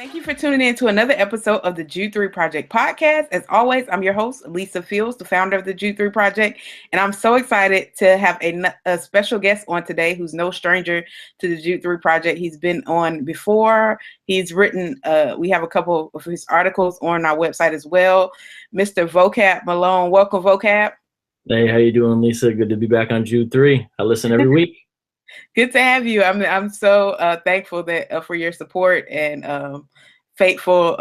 Thank you for tuning in to another episode of the Jude 3 Project podcast. As always, I'm your host, Lisa Fields, the founder of the Jude 3 Project, and I'm so excited to have a special guest on today who's no stranger to the Jude 3 Project. He's been on before. He's written, we have a couple of his articles on our website as well. Mr. Vocab Malone. Welcome, Vocab. Hey, how you doing, Lisa? Good to be back on Jude 3. I listen every week. Good to have you. I'm so thankful that for your support and faithful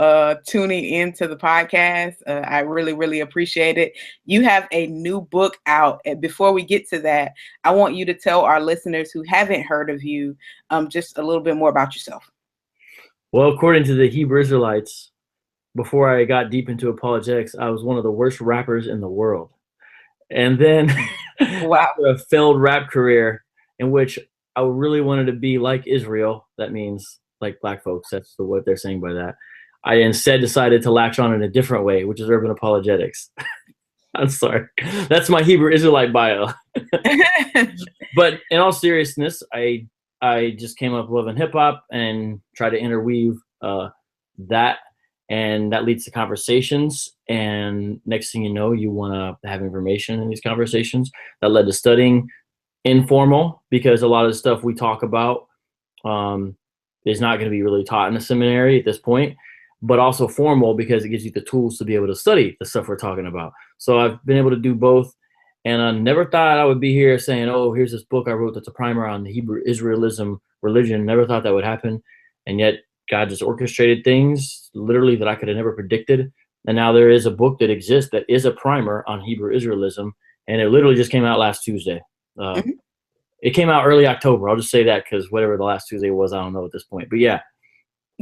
tuning into the podcast. I really appreciate it. You have a new book out. And before we get to that, I want you to tell our listeners who haven't heard of you just a little bit more about yourself. Well, according to the Hebrew Israelites, before I got deep into apologetics, I was one of the worst rappers in the world. And then Wow. a failed rap career in which I really wanted to be like Israel. That means like black folks. That's what they're saying by that. I instead decided to latch on in a different way, which is urban apologetics. I'm sorry. That's my Hebrew Israelite bio. But in all seriousness, I just came up loving hip hop and try to interweave that. And that leads to conversations. And next thing you know, you want to have information in these conversations. That led to studying informal, because a lot of the stuff we talk about is not going to be really taught in a seminary at this point, but also formal because it gives you the tools to be able to study the stuff we're talking about. So I've been able to do both. And I never thought I would be here saying, oh, here's this book I wrote that's a primer on the Hebrew Israelism religion. Never thought that would happen. And yet God just orchestrated things literally that I could have never predicted. And now there is a book that exists that is a primer on Hebrew Israelism. And it literally just came out last Tuesday. It came out early October. I'll just say that because whatever the last Tuesday was, I don't know at this point. But yeah,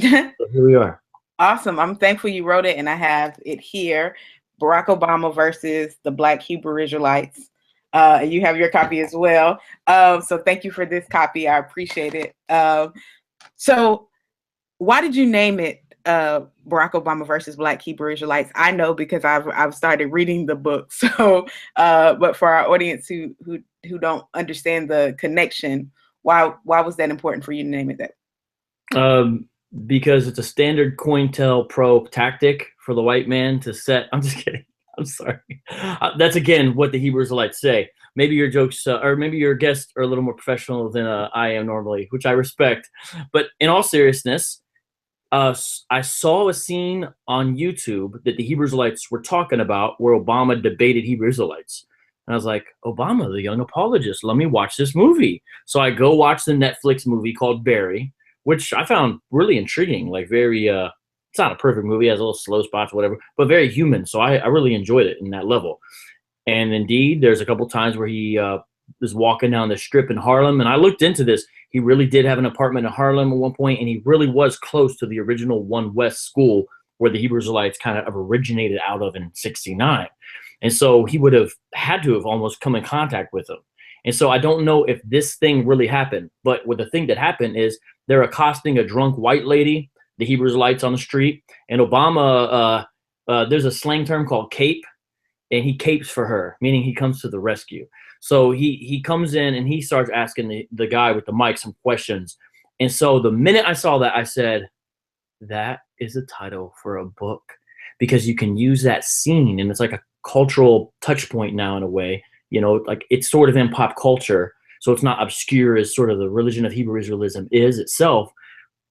so here we are. Awesome. I'm thankful you wrote it, and I have it here. Barack Obama versus the Black Hebrew Israelites. You have your copy as well. So thank you for this copy. I appreciate it. So why did you name it Barack Obama versus Black Hebrew Israelites? I know because I've started reading the book. So, but for our audience who don't understand the connection, why was that important for you to name it that? Because it's a standard COINTELPRO tactic for the white man to set. I'm just kidding. I'm sorry. That's again what the Hebrew Israelites say. Maybe your jokes or maybe your guests are a little more professional than I am normally, which I respect. But in all seriousness, I saw a scene on YouTube that the Hebrew Israelites were talking about where Obama debated Hebrew Israelites. And I was like, Obama, the young apologist, let me watch this movie. So I go watch the Netflix movie called Barry, which I found really intriguing, like very, it's not a perfect movie, it has a little slow spots, whatever, but very human. So I really enjoyed it in that level. And indeed, there's a couple times where he was walking down the strip in Harlem. And I looked into this. He really did have an apartment in Harlem at one point, and he really was close to the original One West school where the Hebrew Israelites kind of originated out of in '69. And so he would have had to have almost come in contact with them. And so I don't know if this thing really happened, but what the thing that happened is they're accosting a drunk white lady, the Hebrew Israelites on the street, and Obama, there's a slang term called cape, and he capes for her, meaning he comes to the rescue. So he comes in and he starts asking the guy with the mic some questions. And so the minute I saw that, I said, that is a title for a book, because you can use that scene and it's like a cultural touch point now in a way, you know, like it's sort of in pop culture. So it's not obscure as sort of the religion of Hebrew Israelism is itself.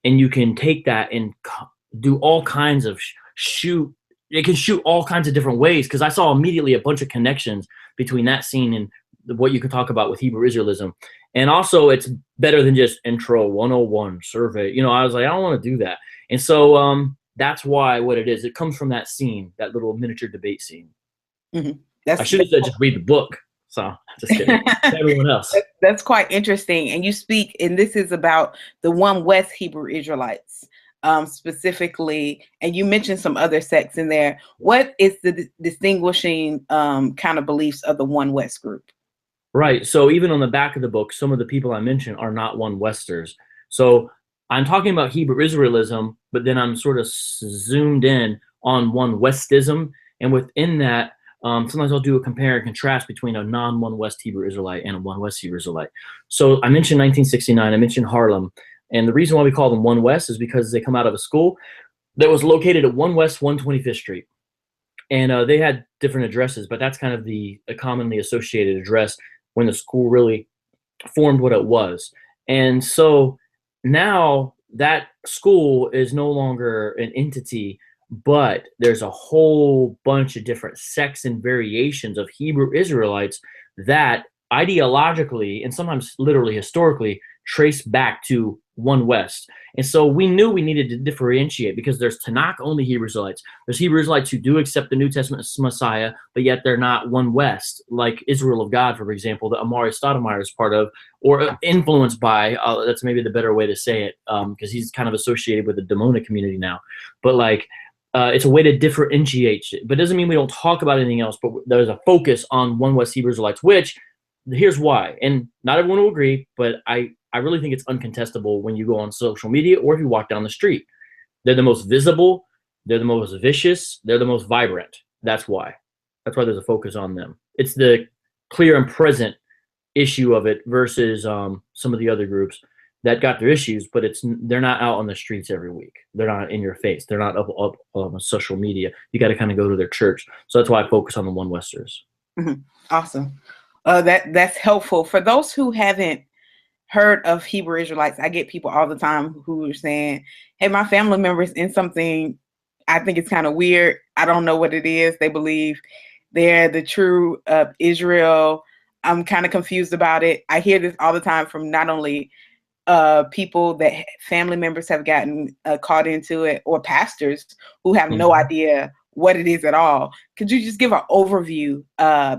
And you can take that and do all kinds of it can shoot all kinds of different ways, because I saw immediately a bunch of connections between that scene and what you could talk about with Hebrew Israelism. And also it's better than just intro 101 survey. You know, I was like, I don't want to do that. And so that's why what it is. It comes from that scene, that little miniature debate scene. Mm-hmm. I should have said just read the book. So just kidding. Everyone else. That's quite interesting. And you speak, and this is about the One West Hebrew Israelites specifically, and you mentioned some other sects in there. What is the distinguishing kind of beliefs of the One West group? Right. So even on the back of the book, some of the people I mentioned are not One Westers. So I'm talking about Hebrew Israelism, but then I'm sort of zoomed in on One Westism. And within that, sometimes I'll do a compare and contrast between a non-One West Hebrew Israelite and a One West Hebrew Israelite. So I mentioned 1969. I mentioned Harlem. And the reason why we call them One West is because they come out of a school that was located at 1 West 125th Street. And they had different addresses, but that's kind of the commonly associated address when the school really formed what it was. And so now that school is no longer an entity, but there's a whole bunch of different sects and variations of Hebrew Israelites that ideologically and sometimes literally historically trace back to 1 West. And so we knew we needed to differentiate because there's Tanakh only Hebrew Israelites. There's Hebrew Israelites who do accept the New Testament Messiah, but yet they're not 1 West, like Israel of God, for example, that Amari Stoudemire is part of, or influenced by. That's maybe the better way to say it, because he's kind of associated with the demonic community now. But like, it's a way to differentiate it. But it doesn't mean we don't talk about anything else, but there's a focus on 1 West Hebrew Israelites, which here's why. And not everyone will agree, but I really think it's uncontestable when you go on social media or if you walk down the street. They're the most visible, they're the most vicious, they're the most vibrant. That's why. That's why there's a focus on them. It's the clear and present issue of it versus some of the other groups that got their issues, but they're not out on the streets every week. They're not in your face. They're not up on social media. You got to kind of go to their church. So that's why I focus on the 1 Westers. Mm-hmm. Awesome. That's helpful. For those who haven't heard of Hebrew Israelites, I get people all the time who are saying, hey, my family member's in something, I think it's kind of weird. I don't know what it is. They believe they're the true Israel. I'm kind of confused about it. I hear this all the time from not only people that family members have gotten caught into it, or pastors who have no idea what it is at all. Could you just give an overview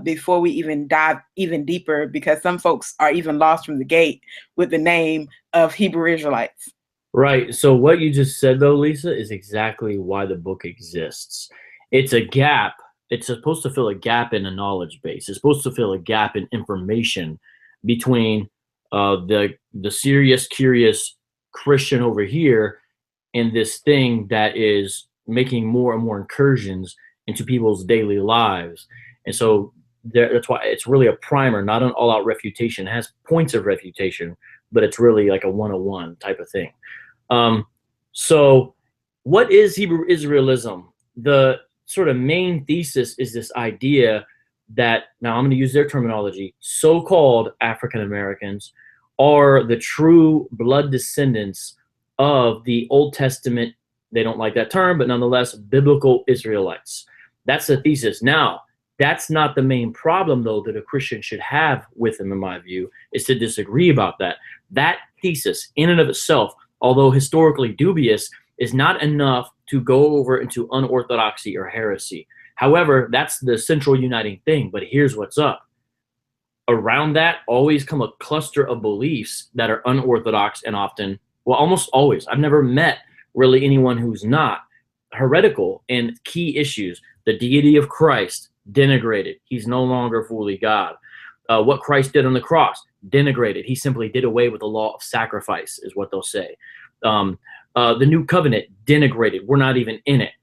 before we even dive even deeper? Because some folks are even lost from the gate with the name of Hebrew Israelites. Right. So what you just said, though, Lisa, is exactly why the book exists. It's a gap. It's supposed to fill a gap in a knowledge base. It's supposed to fill a gap in information between the serious, curious Christian over here and this thing that is making more and more incursions into people's daily lives. And so that's why it's really a primer, not an all-out refutation. It has points of refutation, but it's really like a 101 type of thing. So what is Hebrew Israelism? The sort of main thesis is this idea that, now I'm going to use their terminology, so-called African Americans are the true blood descendants of the Old Testament. They don't like that term, but nonetheless, biblical Israelites. That's the thesis. Now, that's not the main problem, though, that a Christian should have with them, in my view, is to disagree about that. That thesis, in and of itself, although historically dubious, is not enough to go over into unorthodoxy or heresy. However, that's the central uniting thing. But here's what's up. Around that always come a cluster of beliefs that are unorthodox and often, well, almost always. I've never met really anyone who's not heretical in key issues. The deity of Christ, denigrated. He's no longer fully God. What Christ did on the cross, denigrated. He simply did away with the law of sacrifice, is what they'll say. The new covenant, denigrated. We're not even in it.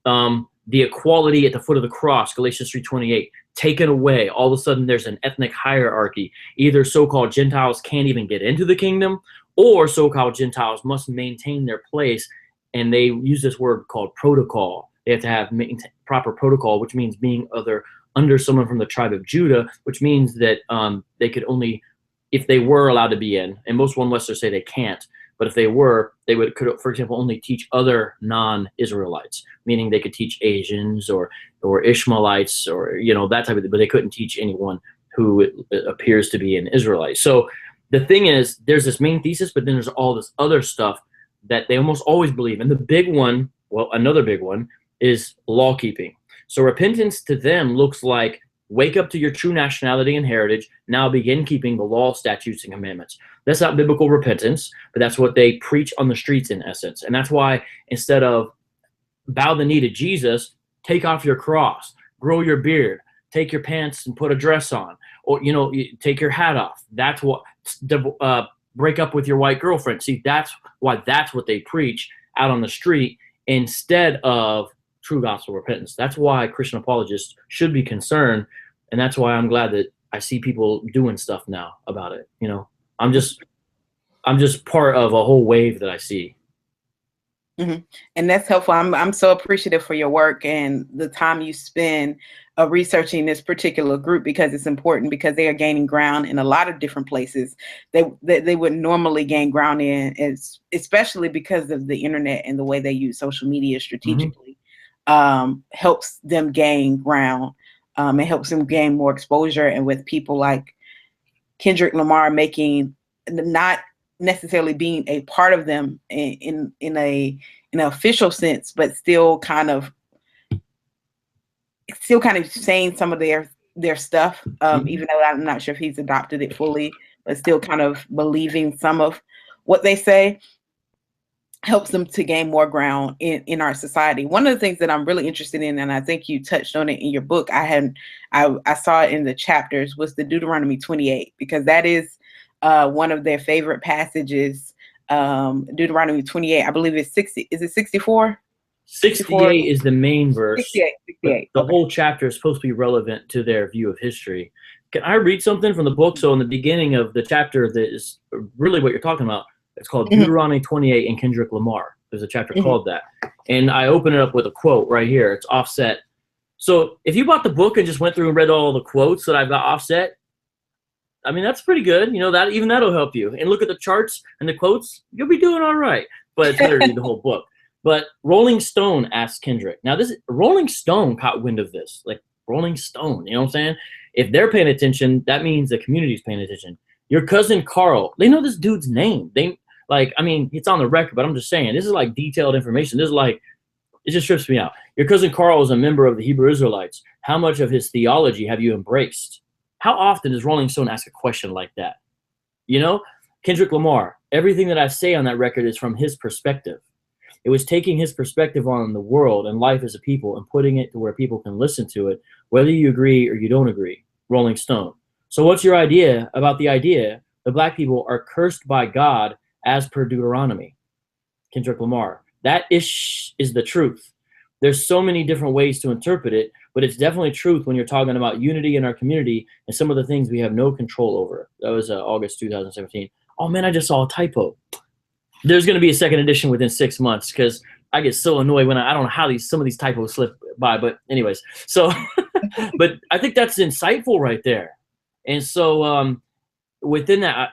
The equality at the foot of the cross, Galatians 3:28, taken away. All of a sudden, there's an ethnic hierarchy. Either so-called Gentiles can't even get into the kingdom, or so-called Gentiles must maintain their place. And they use this word called protocol. They have to have proper protocol, which means being under someone from the tribe of Judah, which means that they could only, if they were allowed to be in, and most 1 Westers say they can't, but if they were, they could, for example, only teach other non-Israelites, meaning they could teach Asians or Ishmaelites or, that type of thing, but they couldn't teach anyone who appears to be an Israelite. So the thing is, there's this main thesis, but then there's all this other stuff that they almost always believe. And the big one, well, another big one, is law keeping. So repentance to them looks like wake up to your true nationality and heritage, now begin keeping the law, statutes, and commandments. That's not biblical repentance, but that's what they preach on the streets in essence. And that's why instead of bow the knee to Jesus, take off your cross, grow your beard, take your pants and put a dress on, or, take your hat off. That's what, break up with your white girlfriend. See, that's why that's what they preach out on the street instead of true gospel repentance. That's why Christian apologists should be concerned, and that's why I'm glad that I see people doing stuff now about it. I'm I'm just part of a whole wave that I see. Mm-hmm. And that's helpful. I'm so appreciative for your work and the time you spend researching this particular group, because it's important, because they are gaining ground in a lot of different places they would normally gain ground in, especially because of the internet and the way they use social media strategically. Helps them gain ground. It helps them gain more exposure, and with people like Kendrick Lamar making, not necessarily being a part of them in an official sense, but still kind of saying some of their stuff, even though I'm not sure if he's adopted it fully, but still kind of believing some of what they say, helps them to gain more ground in our society. One of the things that I'm really interested in, and I think you touched on it in your book, I saw it in the chapters, was the Deuteronomy 28, because that is one of their favorite passages. Deuteronomy 28, I believe it's 60. Is it 64? 68 is the main verse. 68. The whole chapter is supposed to be relevant to their view of history. Can I read something from the book? So in the beginning of the chapter, that is really what you're talking about. It's called Deuteronomy 28 and Kendrick Lamar. There's a chapter called that. And I open it up with a quote right here. It's offset. So if you bought the book and just went through and read all the quotes that I've got offset, I mean, that's pretty good. You know, that even that'll help you. And look at the charts and the quotes, you'll be doing all right. But it's better to read the whole book. But Rolling Stone asked Kendrick. Now, Rolling Stone caught wind of this. Like, Rolling Stone, you know what I'm saying? If they're paying attention, that means the community's paying attention. Your cousin Carl, they know this dude's name. I mean, it's on the record, but I'm just saying, this is like detailed information. This is like, it just trips me out. Your cousin Carl is a member of the Hebrew Israelites. How much of his theology have you embraced? How often does Rolling Stone ask a question like that? You know, Kendrick Lamar, everything that I say on that record is from his perspective. It was taking his perspective on the world and life as a people and putting it to where people can listen to it, whether you agree or you don't agree. Rolling Stone. So what's your idea about the idea that black people are cursed by God as per Deuteronomy? Kendrick Lamar. That is the truth. There's so many different ways to interpret it, but it's definitely truth when you're talking about unity in our community and some of the things we have no control over. That was August 2017. Oh man, I just saw a typo. There's going to be a second edition within 6 months, because I get so annoyed when I don't know how some of these typos slip by. But anyways, so but I think that's insightful right there. And so within that,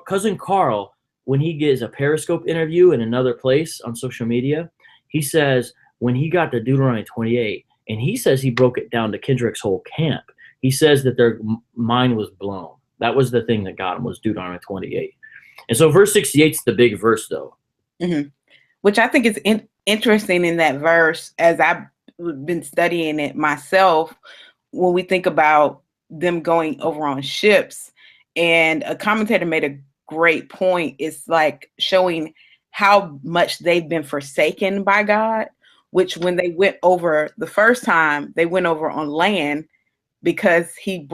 cousin Carl, when he gives a Periscope interview in another place on social media, he says when he got to Deuteronomy 28, and he says he broke it down to Kendrick's whole camp. He says that their mind was blown. That was the thing that got him, was Deuteronomy 28. And so verse 68 is the big verse, though. Which I think is interesting in that verse, as I've been studying it myself, when we think about them going over on ships. And a commentator made a great point. It's like showing how much they've been forsaken by God, which when they went over the first time, they went over on land because he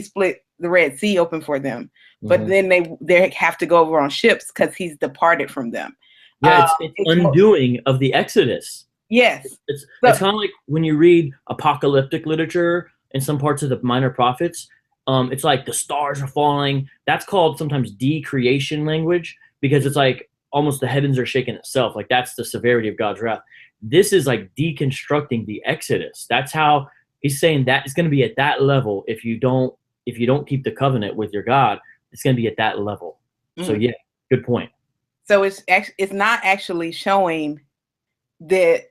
split the Red Sea open for them. But then they have to go over on ships because he's departed from them. Yeah, it's undoing of the Exodus. Yes. It's kind of like when you read apocalyptic literature in some parts of the Minor Prophets, it's like the stars are falling. That's called sometimes decreation language, because it's like almost the heavens are shaking itself. Like that's the severity of God's wrath. This is like deconstructing the Exodus. That's how he's saying that it's going to be at that level. If you don't keep the covenant with your God, it's going to be at that level. So yeah, good point. So it's not actually showing that,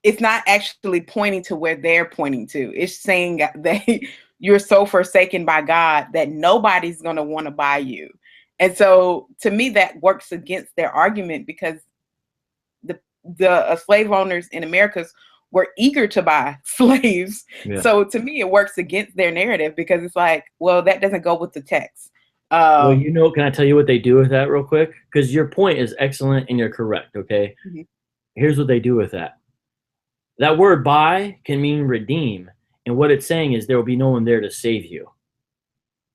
it's not actually pointing to where they're pointing to. It's saying that you're so forsaken by God that nobody's going to want to buy you. And so to me, that works against their argument, because the slave owners in America were eager to buy slaves. Yeah. So to me, it works against their narrative, because it's like, well, that doesn't go with the text. Well, can I tell you what they do with that real quick? Because your point is excellent and you're correct, okay? Here's what they do with that. That word buy can mean redeem. And what it's saying is there will be no one there to save you.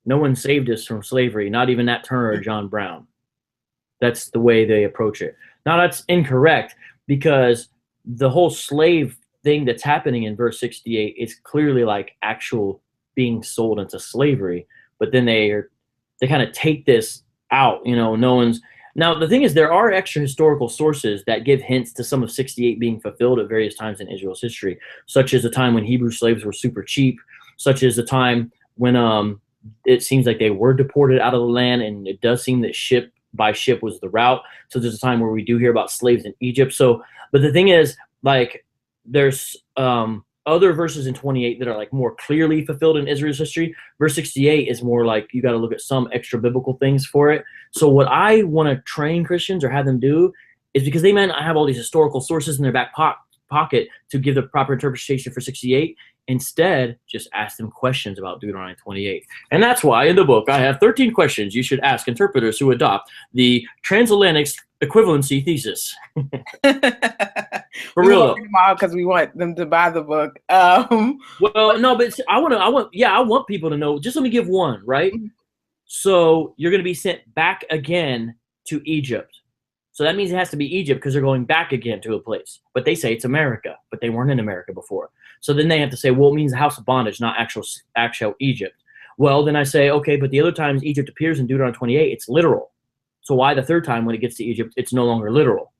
No one saved us from slavery, not even Nat Turner or John Brown. That's the way they approach it. Now, that's incorrect, because the whole slave thing that's happening in verse 68 is clearly like actual being sold into slavery. But then they kind of take this out. No one's. Now, the thing is, there are extra historical sources that give hints to some of 68 being fulfilled at various times in Israel's history, such as a time when Hebrew slaves were super cheap, such as a time when it seems like they were deported out of the land, and it does seem that ship by ship was the route. So there's a time where we do hear about slaves in Egypt. So, but the thing is, like, there's other verses in 28 that are like more clearly fulfilled in Israel's history. Verse 68 is more like you got to look at some extra biblical things for it. So what I want to train Christians or have them do is, because they might not have all these historical sources in their back pocket to give the proper interpretation for 68, instead just ask them questions about Deuteronomy 28. And that's why in the book I have 13 questions you should ask interpreters who adopt the transatlantic equivalency thesis. For real, because we want them to buy the book. Well, no, but I want people to know. Just let me give one, right? So you're going to be sent back again to Egypt. So that means it has to be Egypt because they're going back again to a place. But they say it's America, but they weren't in America before. So then they have to say, well, it means the house of bondage, not actual Egypt. Well, then I say, okay, but the other times Egypt appears in Deuteronomy 28, it's literal. So why the third time when it gets to Egypt, it's no longer literal?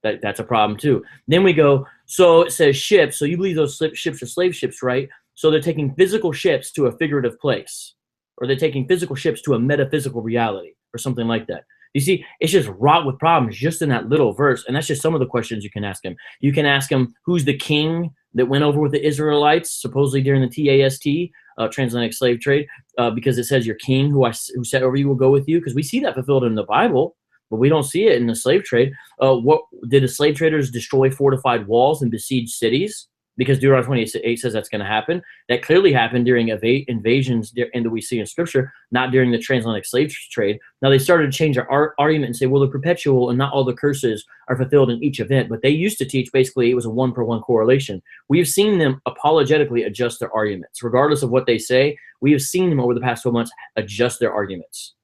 That's a problem too. Then we go, so it says ships. So you believe those ships are slave ships, right? So they're taking physical ships to a figurative place, or they're taking physical ships to a metaphysical reality or something like that. You see, it's just wrought with problems just in that little verse. And that's just some of the questions you can ask him. You can ask him, who's the king that went over with the Israelites, supposedly during the TAST, transatlantic slave trade, because it says your king who set over you will go with you, because we see that fulfilled in the Bible, but we don't see it in the slave trade. What did the slave traders destroy fortified walls and besiege cities? Because Deuteronomy 28 says that's going to happen. That clearly happened during invasions and that we see in Scripture, not during the transatlantic slave trade. Now, they started to change their argument and say, well, the perpetual and not all the curses are fulfilled in each event. But they used to teach basically it was a 1-for-1 correlation. We've seen them apologetically adjust their arguments. Regardless of what they say, we have seen them over the past 12 months adjust their arguments.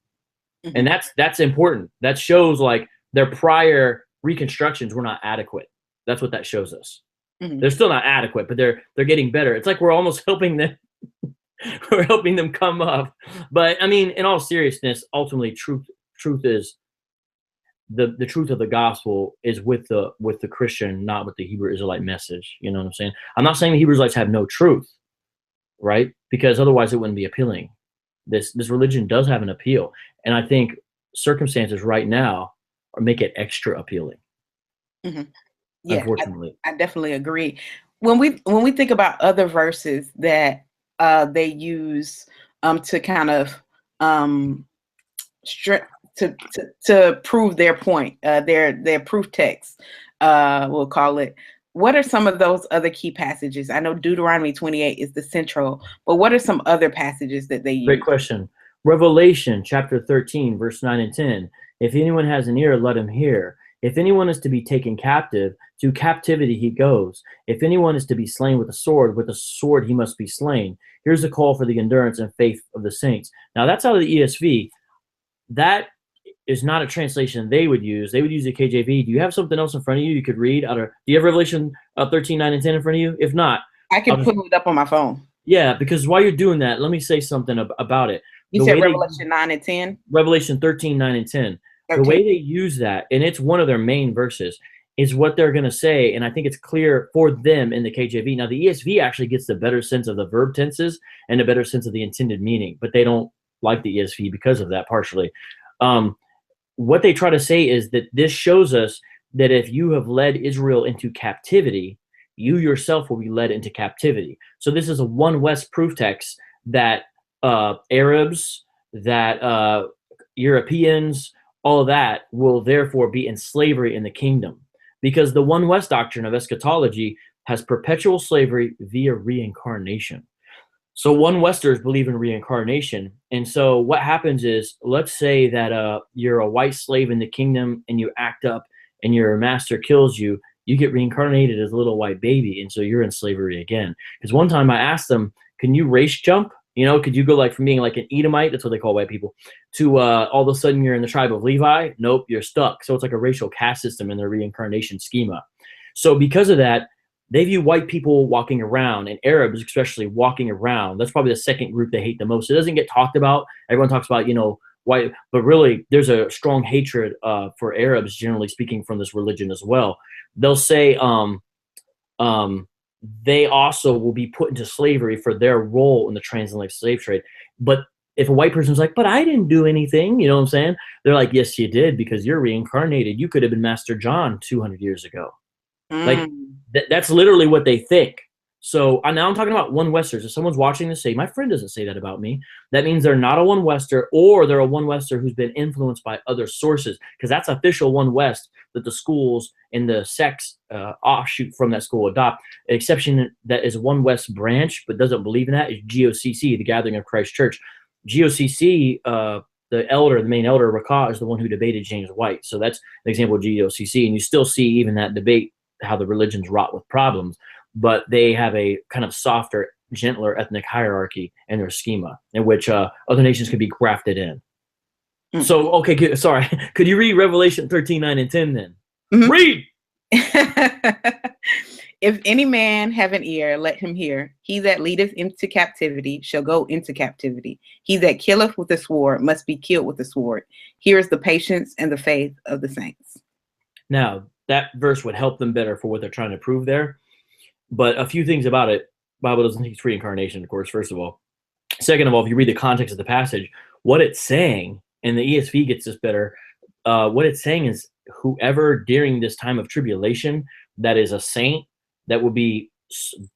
Mm-hmm. And that's important. That shows like their prior reconstructions were not adequate. That's what that shows us. Mm-hmm. They're still not adequate, but they're getting better. It's like we're almost helping them. We're helping them come up. But I mean, in all seriousness, ultimately, truth is the truth of the gospel is with the Christian, not with the Hebrew Israelite message. You know what I'm saying? I'm not saying the Hebrew Israelites have no truth, right? Because otherwise it wouldn't be appealing. This religion does have an appeal, and I think circumstances right now make it extra appealing. Mm-hmm. Yeah, unfortunately. I definitely agree. When we think about other verses that they use to kind of to prove their point, their proof text, we'll call it. What are some of those other key passages? I know Deuteronomy 28 is the central, but what are some other passages that they use? Great question. Revelation chapter 13, verse 9 and 10. If anyone has an ear, let him hear. If anyone is to be taken captive, to captivity he goes. If anyone is to be slain with a sword he must be slain. Here's a call for the endurance and faith of the saints. Now that's out of the ESV. That is not a translation they would use. They would use the KJV. Do you have something else in front of you could read? Do you have Revelation 13, 9, and 10 in front of you? If not, I can pull it up on my phone. Yeah, because while you're doing that, let me say something about it. You said Revelation 9 and 10? Revelation 13, 9, and 10. 13. The way they use that, and it's one of their main verses, is what they're going to say, and I think it's clear for them in the KJV. Now, the ESV actually gets the better sense of the verb tenses and a better sense of the intended meaning, but they don't like the ESV because of that partially. What they try to say is that this shows us that if you have led Israel into captivity, you yourself will be led into captivity. So this is a one West proof text that Arabs, that Europeans, all of that will therefore be in slavery in the kingdom. Because the one West doctrine of eschatology has perpetual slavery via reincarnation. So one Westers believe in reincarnation. And so what happens is, let's say that you're a white slave in the kingdom and you act up and your master kills you, you get reincarnated as a little white baby. And so you're in slavery again. Because one time I asked them, can you race jump? You know, could you go like from being like an Edomite, that's what they call white people, to all of a sudden you're in the tribe of Levi? Nope, you're stuck. So it's like a racial caste system in their reincarnation schema. So because of that, they view white people walking around, and Arabs especially walking around. That's probably the second group they hate the most. It doesn't get talked about. Everyone talks about, you know, white, but really there's a strong hatred for Arabs, generally speaking, from this religion as well. They'll say um, they also will be put into slavery for their role in the transatlantic slave trade. But if a white person's like, but I didn't do anything, you know what I'm saying? They're like, yes, you did, because you're reincarnated. You could have been Master John 200 years ago. Like, that's literally what they think. So now I'm talking about one Westers. If someone's watching this, say, my friend doesn't say that about me, that means they're not a one Wester, or they're a one Wester who's been influenced by other sources, because that's official one West that the schools and the sects offshoot from that school adopt. An exception that is one West branch but doesn't believe in that is GOCC, the Gathering of Christ Church. GOCC, the main elder, Rakah, is the one who debated James White. So that's an example of GOCC, and you still see even that debate how the religions rot with problems, but they have a kind of softer, gentler ethnic hierarchy in their schema, in which other nations can be grafted in. So, okay, sorry. Could you read Revelation 13, 9, and 10 then? Read! If any man have an ear, let him hear. He that leadeth into captivity shall go into captivity. He that killeth with the sword must be killed with the sword. Here is the patience and the faith of the saints. Now, that verse would help them better for what they're trying to prove there. But a few things about it. Bible doesn't teach reincarnation, of course, first of all. Second of all, if you read the context of the passage, what it's saying, and the ESV gets this better, what it's saying is whoever during this time of tribulation that is a saint, that will be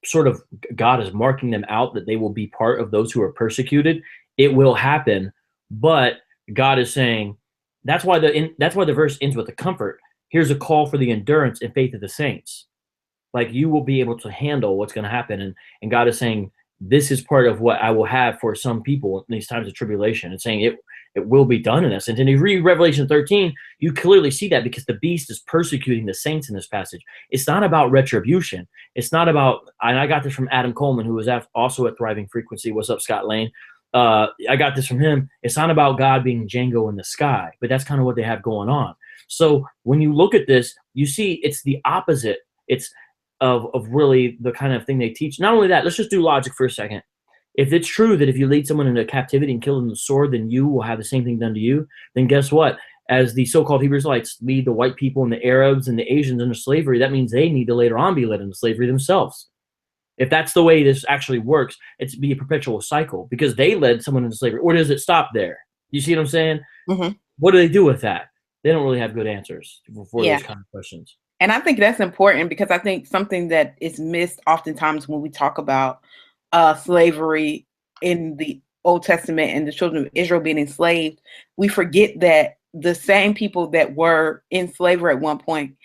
sort of, God is marking them out that they will be part of those who are persecuted. It will happen, but God is saying, that's why the verse ends with the comfort. Here's a call for the endurance and faith of the saints. Like, you will be able to handle what's going to happen. And God is saying, this is part of what I will have for some people in these times of tribulation, and saying it will be done in essence. And if you read Revelation 13, you clearly see that, because the beast is persecuting the saints in this passage. It's not about retribution. It's not about, and I got this from Adam Coleman, who was also at Thriving Frequency. What's up, Scott Lane? I got this from him. It's not about God being Django in the sky, but that's kind of what they have going on. So when you look at this, you see it's the opposite. It's of really the kind of thing they teach. Not only that, let's just do logic for a second. If it's true that if you lead someone into captivity and kill them with the sword, then you will have the same thing done to you, then guess what? As the so-called Hebrew Israelites lead the white people and the Arabs and the Asians into slavery, that means they need to later on be led into slavery themselves. If that's the way this actually works, it's be a perpetual cycle, because they led someone into slavery. Or does it stop there? You see what I'm saying? What do they do with that? They don't really have good answers for those kind of questions. And I think that's important, because I think something that is missed oftentimes when we talk about slavery in the Old Testament and the children of Israel being enslaved, we forget that the same people that were in slavery at one point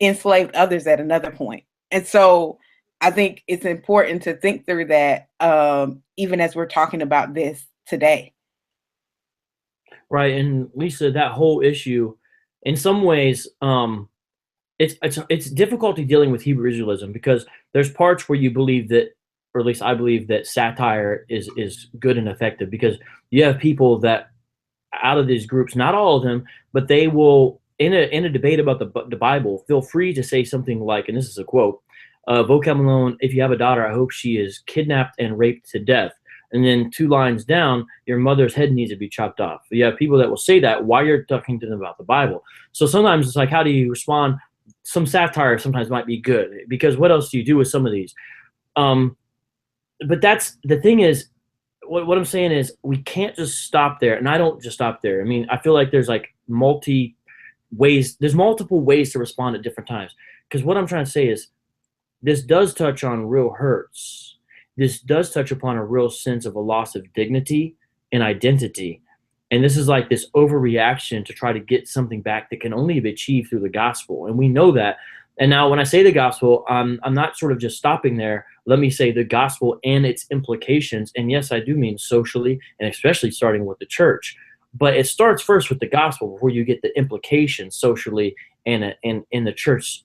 enslaved others at another point. And so I think it's important to think through that, even as we're talking about this today. Right. And Lisa, that whole issue, in some ways, it's difficulty dealing with Hebrew Israelism, because there's parts where you believe that, or at least I believe that satire is good and effective, because you have people that out of these groups, not all of them, but they will, in a debate about the Bible, feel free to say something like, and this is a quote, Vocab Malone, if you have a daughter, I hope she is kidnapped and raped to death. And then 2 lines down, your mother's head needs to be chopped off. You have people that will say that while you're talking to them about the Bible. So sometimes it's like, how do you respond? Some satire sometimes might be good, because what else do you do with some of these? But that's the thing is, what I'm saying is, we can't just stop there. And I don't just stop there. I mean, I feel like there's like multiple ways to respond at different times. Because what I'm trying to say is, this does touch on real hurts. This does touch upon a real sense of a loss of dignity and identity. And this is like this overreaction to try to get something back that can only be achieved through the gospel. And we know that. And now when I say the gospel, I'm not sort of just stopping there. Let me say the gospel and its implications. And yes, I do mean socially, and especially starting with the church. But it starts first with the gospel before you get the implications socially and in the church,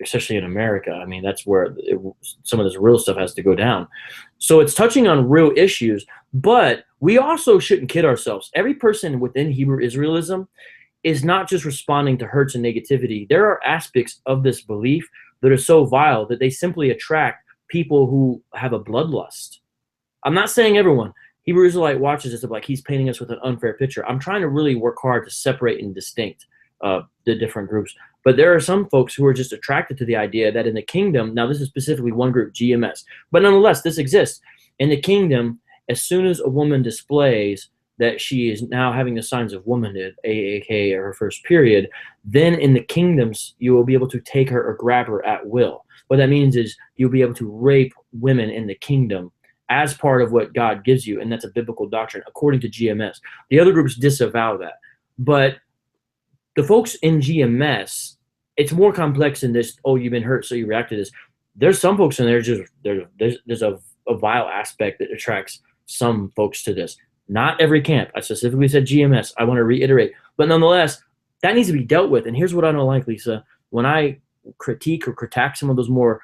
especially in America. I mean, that's where some of this real stuff has to go down. So it's touching on real issues, but we also shouldn't kid ourselves. Every person within Hebrew Israelism is not just responding to hurts and negativity. There are aspects of this belief that are so vile that they simply attract people who have a bloodlust. I'm not saying everyone. Hebrew Israelite watches this, like he's painting us with an unfair picture. I'm trying to really work hard to separate and distinct the different groups. But there are some folks who are just attracted to the idea that in the kingdom, now this is specifically one group, GMS, but nonetheless, this exists. In the kingdom, as soon as a woman displays that she is now having the signs of womanhood, aka her first period, then in the kingdoms, you will be able to take her or grab her at will. What that means is you'll be able to rape women in the kingdom as part of what God gives you, and that's a biblical doctrine, according to GMS. The other groups disavow that. But the folks in GMS, it's more complex than this, oh, you've been hurt, so you react to this. There's some folks in there, there's a vile aspect that attracts some folks to this. Not every camp. I specifically said GMS. I want to reiterate. But nonetheless, that needs to be dealt with. And here's what I don't like, Lisa. When I critique or critique some of those more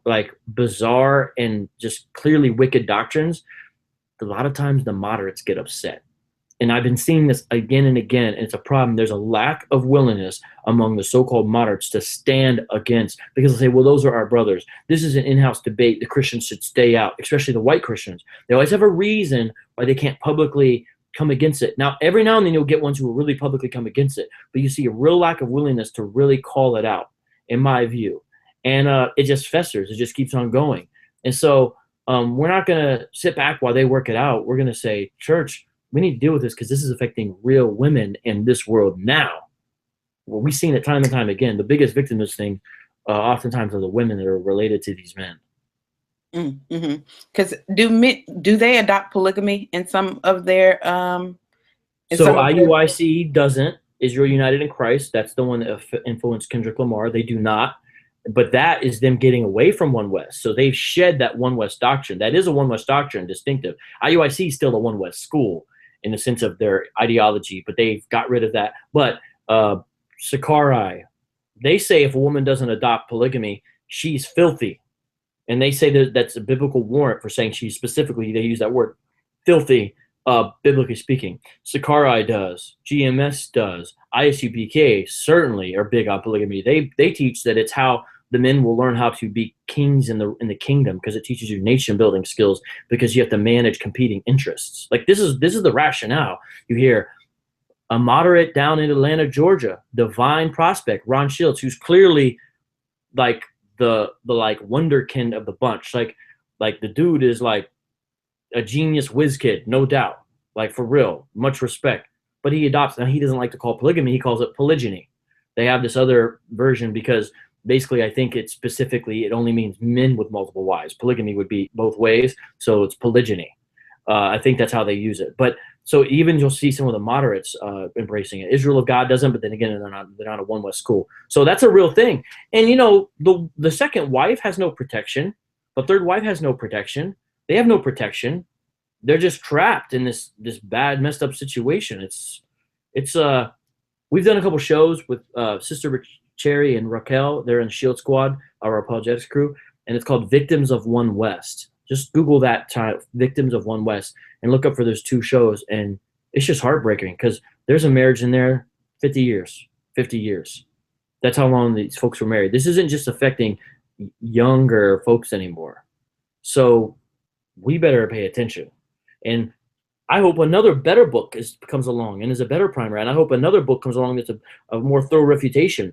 like bizarre and just clearly wicked doctrines, a lot of times the moderates get upset. And I've been seeing this again and again, and it's a problem. There's a lack of willingness among the so-called moderates to stand against, because they say, well, those are our brothers. This is an in-house debate. The Christians should stay out, especially the white Christians. They always have a reason why they can't publicly come against it. Now, every now and then you'll get ones who will really publicly come against it, but you see a real lack of willingness to really call it out, in my view. And it just festers. It just keeps on going. And so we're not going to sit back while they work it out. We're going to say, church, we need to deal with this because this is affecting real women in this world now. Well, we've seen it time and time again. The biggest victim of this thing oftentimes are the women that are related to these men. Because do they adopt polygamy in some of their so IUIC doesn't. Israel United in Christ, that's the one that influenced Kendrick Lamar. They do not. But that is them getting away from One West. So they've shed that One West doctrine. That is a One West doctrine, distinctive. IUIC is still a One West school in the sense of their ideology, but they've got rid of that. But Sakari, they say if a woman doesn't adopt polygamy, she's filthy. And they say that that's a biblical warrant for saying she's specifically, they use that word, filthy, biblically speaking. Sakari does. GMS does. ISUPK certainly are big on polygamy. They teach that it's how the men will learn how to be kings in the kingdom, because it teaches you nation building skills, because you have to manage competing interests. Like this is the rationale. You hear a moderate down in Atlanta, Georgia, divine prospect, Ron Shields, who's clearly like the like wonderkind of the bunch. Like the dude is like a genius whiz kid, no doubt. Like for real, much respect. But he adopts, and he doesn't like to call polygamy, he calls it polygyny. They have this other version because basically I think it only means men with multiple wives. Polygamy would be both ways, so it's polygyny. I think that's how they use it. But so even you'll see some of the moderates embracing it. Israel of God doesn't, but then again, they're not a One West school. So that's a real thing. And you know, the second wife has no protection. The third wife has no protection. They have no protection. They're just trapped in this bad, messed up situation. We've done a couple shows with Sister Cherry and Raquel. They're in the Shield Squad, our apologetics crew, and it's called Victims of One West. Just Google that time, Victims of One West, and look up for those two shows. And it's just heartbreaking because there's a marriage in there, 50 years. That's how long these folks were married. This isn't just affecting younger folks anymore. So we better pay attention. And I hope another better book comes along and is a better primer. And I hope another book comes along that's a more thorough refutation.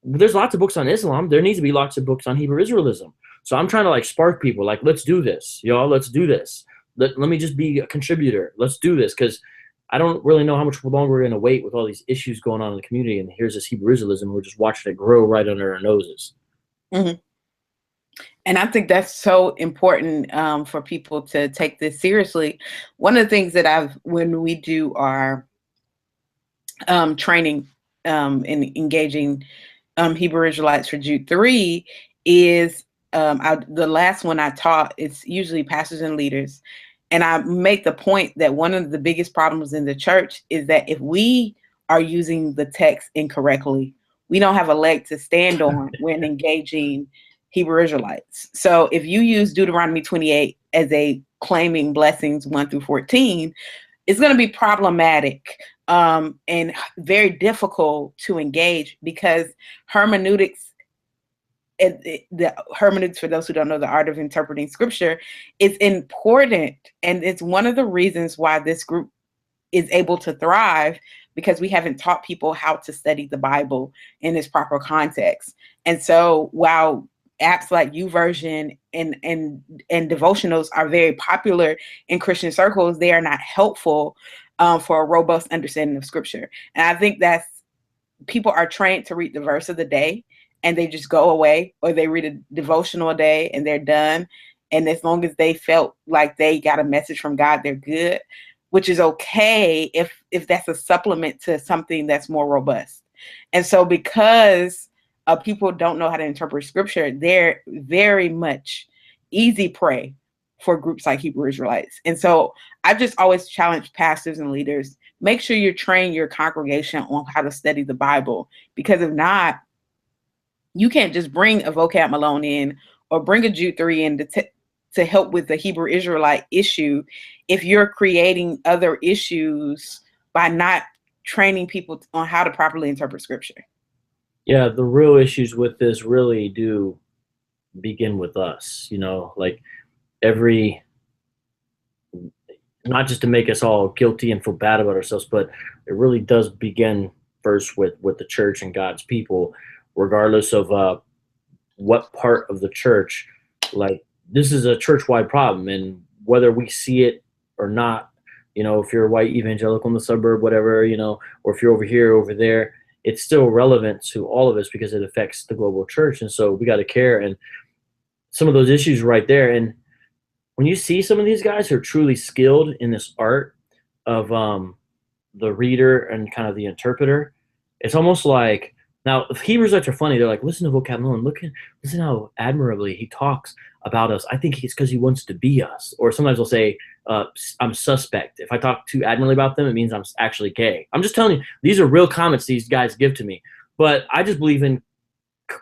There's lots of books on Islam. There needs to be lots of books on Hebrew Israelism. So I'm trying to like spark people, like, let's do this, y'all. Let's do this. Let me just be a contributor. Let's do this, because I don't really know how much longer we're going to wait with all these issues going on in the community. And here's this Hebrew Israelism. We're just watching it grow right under our noses. Mm-hmm. And I think that's so important for people to take this seriously. One of the things that when we do our training in engaging Hebrew Israelites for Jude 3 is the last one I taught, it's usually pastors and leaders. And I make the point that one of the biggest problems in the church is that if we are using the text incorrectly, we don't have a leg to stand on when engaging Hebrew Israelites. So if you use Deuteronomy 28 as a claiming blessings 1 through 14, it's going to be problematic and very difficult to engage, because hermeneutics the hermeneutics, for those who don't know the art of interpreting scripture, is important. And it's one of the reasons why this group is able to thrive, because we haven't taught people how to study the Bible in its proper context. And so while apps like YouVersion and devotionals are very popular in Christian circles, they are not helpful for a robust understanding of scripture. And I think that's, people are trained to read the verse of the day and they just go away, or they read a devotional a day and they're done. And as long as they felt like they got a message from God, they're good, which is okay if that's a supplement to something that's more robust. And so because people don't know how to interpret scripture, they're very much easy prey for groups like Hebrew Israelites. And so I've just always challenged pastors and leaders, make sure you're training your congregation on how to study the Bible, because if not, you can't just bring a Vocab Malone in or bring a Jude 3 in to help with the Hebrew Israelite issue if you're creating other issues by not training people on how to properly interpret scripture. Yeah, the real issues with this really do begin with us, you know, like not just to make us all guilty and feel bad about ourselves, but it really does begin first with the church and God's people, regardless of what part of the church. Like, this is a church-wide problem, and whether we see it or not, you know, if you're a white evangelical in the suburb, whatever, you know, or if you're over here, over there, it's still relevant to all of us because it affects the global church. And so we got to care. And some of those issues right there. And when you see some of these guys who are truly skilled in this art of the reader and kind of the interpreter, it's almost like, now if Hebrews are funny, they're like, listen to Vocab Malone, listen how admirably he talks about us. I think it's because he wants to be us. Or sometimes they'll say, I'm suspect. If I talk too admirably about them, it means I'm actually gay. I'm just telling you, these are real comments these guys give to me. But I just believe in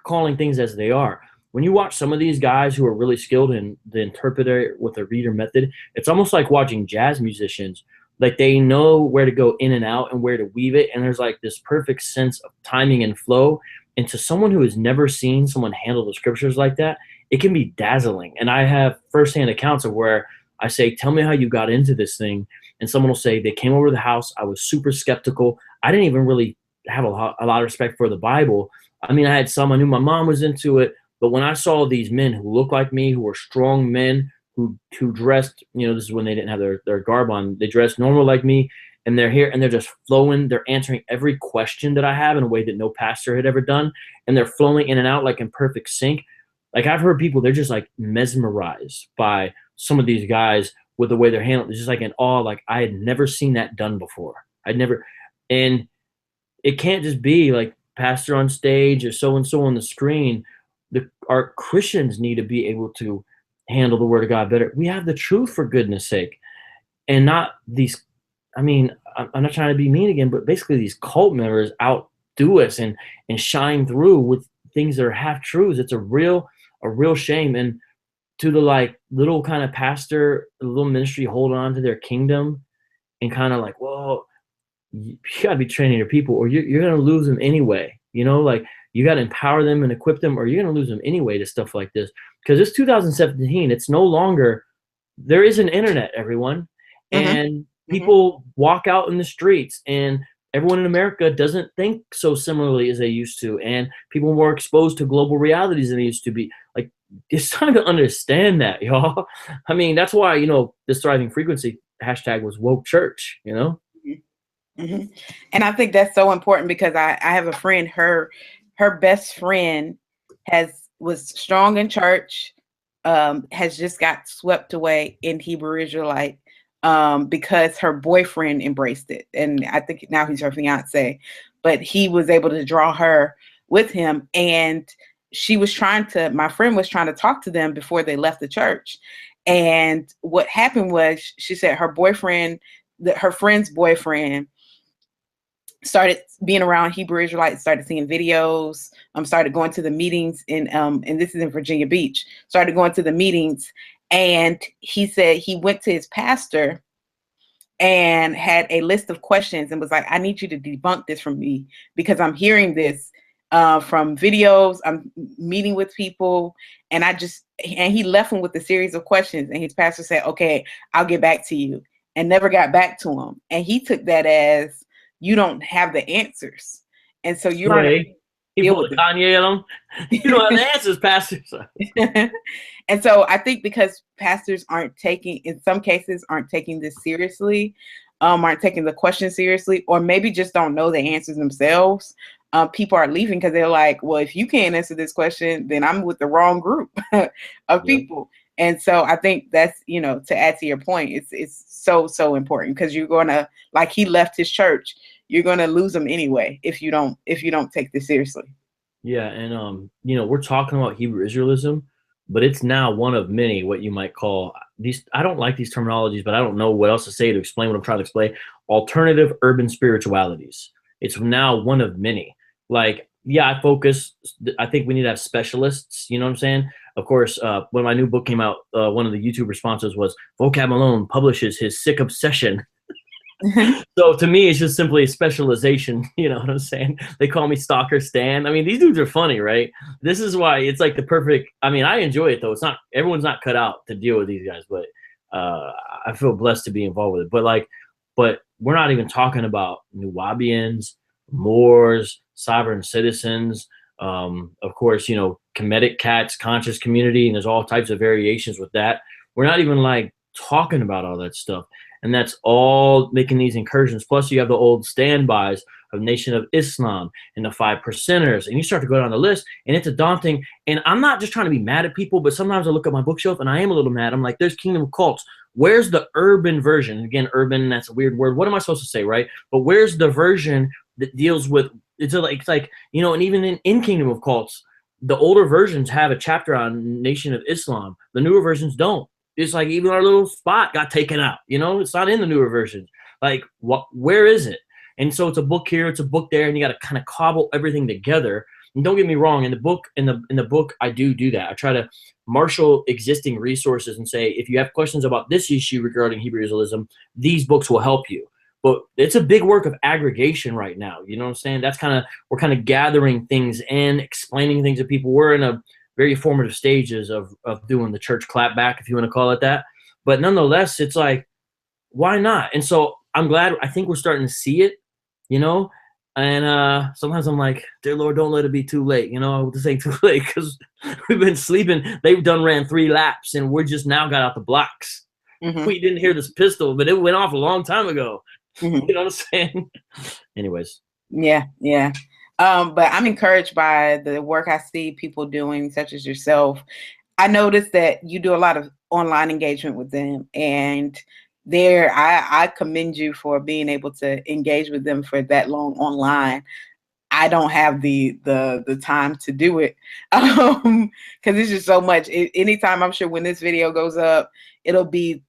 calling things as they are. When you watch some of these guys who are really skilled in the interpreter with the reader method, it's almost like watching jazz musicians. Like, they know where to go in and out and where to weave it. And there's like this perfect sense of timing and flow. And to someone who has never seen someone handle the scriptures like that, it can be dazzling. And I have firsthand accounts of where I say, tell me how you got into this thing. And someone will say, they came over to the house. I was super skeptical. I didn't even really have a lot of respect for the Bible. I mean, I had some, I knew my mom was into it. But when I saw these men who looked like me, who were strong men, who dressed, you know, this is when they didn't have their garb on, they dressed normal like me, and they're here and they're just flowing. They're answering every question that I have in a way that no pastor had ever done. And they're flowing in and out like in perfect sync. Like, I've heard people, they're just like mesmerized by some of these guys with the way they're handled. It's just like in awe, like I had never seen that done before. And it can't just be like pastor on stage or so-and-so on the screen. Our Christians need to be able to handle the word of God better. We have the truth, for goodness sake, and not these. I mean, I'm not trying to be mean again, but basically these cult members outdo us and shine through with things that are half truths. It's a real shame. And to the like little kind of pastor, little ministry, hold on to their kingdom and kind of like, well, you got to be training your people, or you're going to lose them anyway. You know, like, you got to empower them and equip them, or you're going to lose them anyway to stuff like this. Because it's 2017. It's no longer, there is an internet, everyone. And people walk out in the streets, and everyone in America doesn't think so similarly as they used to. And people are more exposed to global realities than they used to be. Like, it's time to understand that, y'all. I mean, that's why, you know, this Thriving Frequency hashtag was woke church, you know? And I think that's so important, because I have a friend, her best friend was strong in church, has just got swept away in Hebrew Israelite because her boyfriend embraced it. And I think now he's her fiance, but he was able to draw her with him. And my friend was trying to talk to them before they left the church. And what happened was, she said her friend's boyfriend started being around Hebrew Israelites, started seeing videos, started going to the meetings and this is in Virginia Beach, started going to the meetings. And he said he went to his pastor and had a list of questions and was like, I need you to debunk this from me, because I'm hearing this from videos. I'm meeting with people, and he left him with a series of questions, and his pastor said, "Okay, I'll get back to you," and never got back to him. And he took that as, you don't have the answers, and so you're on Right. He deal put with Kanye on him. You don't have the answers, Pastor. it. And so I think because pastors in some cases aren't taking this seriously, aren't taking the question seriously, or maybe just don't know the answers themselves, people are leaving because they're like, well, if you can't answer this question, then I'm with the wrong group of people. And so I think that's, to add to your point, it's so important, because you're going to, like, he left his church, you're going to lose them anyway if you don't take this seriously. Yeah, and we're talking about Hebrew Israelism, but it's now one of many what you might call these. I don't like these terminologies, but I don't know what else to say to explain what I'm trying to explain. Alternative urban spiritualities. It's now one of many. Like, yeah, I think we need to have specialists. You know what I'm saying? Of course, when my new book came out, one of the YouTube responses was Vocab Malone publishes his sick obsession. So to me, it's just simply a specialization. You know what I'm saying? They call me Stalker Stan. I mean, these dudes are funny, right? This is why it's like the perfect. I mean, I enjoy it though. It's not everyone's not cut out to deal with these guys, but I feel blessed to be involved with it. But we're not even talking about Nuwabians, Moors, sovereign citizens. Of course, Kemetic cats, conscious community, and there's all types of variations with that. We're not even like talking about all that stuff. And that's all making these incursions. Plus, you have the old standbys of Nation of Islam and the 5 percenters. And you start to go down the list, and it's a daunting. And I'm not just trying to be mad at people, but sometimes I look at my bookshelf, and I am a little mad. I'm like, there's Kingdom of Cults. Where's the urban version? Again, urban, that's a weird word. What am I supposed to say, right? But where's the version that deals with, it's like and even in Kingdom of Cults, the older versions have a chapter on Nation of Islam. The newer versions don't. It's like even our little spot got taken out. It's not in the newer versions. Like, where is it? And so it's a book here, it's a book there, and you got to kind of cobble everything together. And don't get me wrong, in the book, I do that. I try to marshal existing resources and say, if you have questions about this issue regarding Hebrew Israelism, these books will help you. But it's a big work of aggregation right now. You know what I'm saying? We're kind of gathering things and explaining things to people. We're in a very formative stages of doing the church clapback, if you want to call it that. But nonetheless, it's like, why not? And so I'm glad. I think we're starting to see it, and sometimes I'm like, dear Lord, don't let it be too late. This ain't too late, because we've been sleeping. They've ran 3 laps, and we're just now got out the blocks. Mm-hmm. We didn't hear this pistol, but it went off a long time ago. Mm-hmm. You know what I'm saying? Anyways. Yeah. But I'm encouraged by the work I see people doing, such as yourself. I noticed that you do a lot of online engagement with them, and I commend you for being able to engage with them for that long online. I don't have the time to do it, because it's just so much. Anytime, I'm sure when this video goes up, it'll be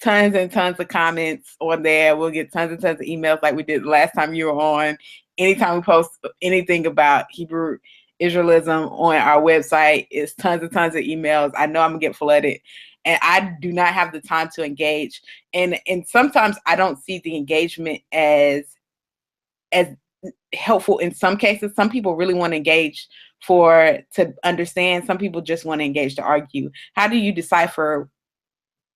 tons and tons of comments on there. We'll get tons and tons of emails like we did the last time you were on. Anytime we post anything about Hebrew Israelism on our website, it's tons and tons of emails. I know I'm gonna get flooded, and I do not have the time to engage. And sometimes I don't see the engagement as helpful in some cases. Some people really want to engage to understand. Some people just want to engage to argue. How do you decipher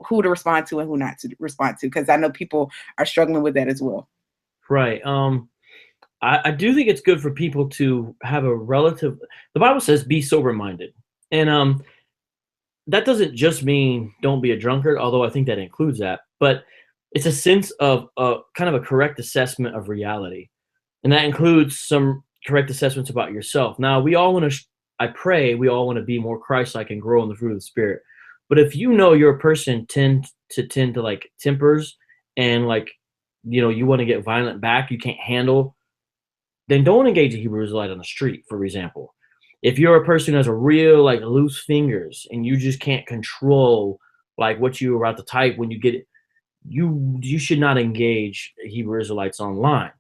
who to respond to and who not to respond to? Because I know people are struggling with that as well. Right. I do think it's good for people to have the Bible says be sober-minded. And that doesn't just mean don't be a drunkard, although I think that includes that. But it's a sense of kind of a correct assessment of reality. And that includes some correct assessments about yourself. Now, I pray we all want to be more Christ-like and grow in the fruit of the Spirit. But if you're a person tend to like tempers and like, you want to get violent back, you can't handle, then don't engage a Hebrew Israelite on the street, for example. If you're a person who has a real like loose fingers and you just can't control like what you are about to type when you get it, you should not engage Hebrew Israelites online.